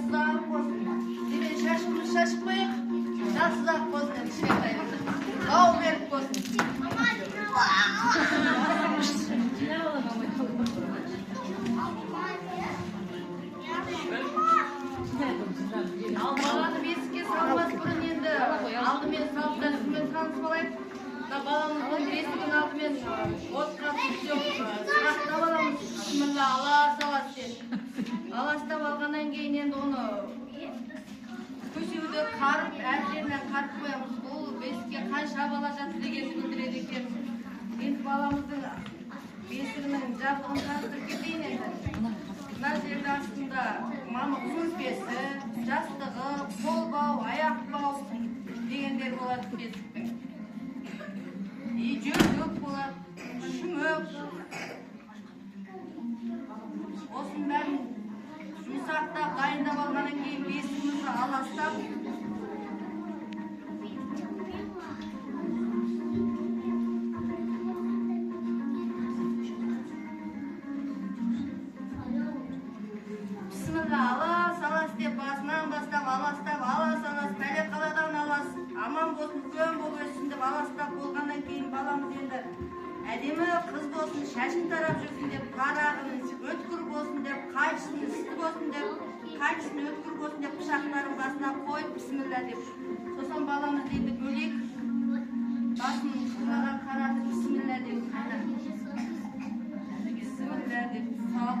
ұзақ болсын. Демен шашымыз шашып қойық. Жас ұзақ болсын. Кішкентай. Бау беріп болсын. Ал баланы бесікке салмас бұрын енді алдымен салт-дәстүрмен танысып алайық. Баламыздың бесігін алдымен отқа түсіп, сұрақтап аламыз. Бисмилла, алас деп. Аластап алғаннан кейін енді оны көсеуді қарып, әр жерінен қарып қоямыз. Бұл бесікке қанша бала жатыр дегенді білдіреді екен. Енді баламыздың бесігінің жабдығын таныстырып кетейін енді. Мына жердің астында мамық көрпесі, жастығы, қолбау, аяқбау дегендер болады бесіктің. Жөндік болады, шүмек. Осының бәрін жұмсақтап, дайындап алғаннан кейін бесігімізді аластап, алас деп басынан бастап аластап, алас, пәле қаладан алас, аман болсын, үлкен болып өссін деп аластап болғаннан кейін баламыз енді әдемі қыз болсын, шашын тарап жүрсін деп, парағын өткір болсын деп, қайшысын үсті болсын деп, қайшысын өткір болсын деп, пышақтарын басына қойып, бисмилла деп. Сосын баламыз енді бөлек, басын құлаға қаратып, бисмилла деп, бисмилла деп, салып.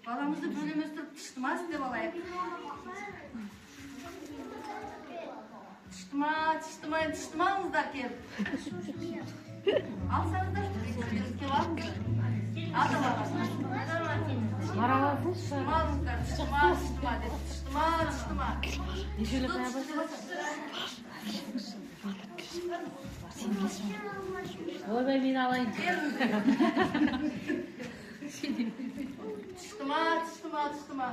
Баламызды бөлемес тұрып тыштымас деп алайық. Тыштымаңыздар келіп. Алсаңыздар, келіп алыңыздар. Атып аласыңыз. Тыштымаңыздар, тыштыма деп. Тыштыма. Ойбай, мен алайын. Тыштыма.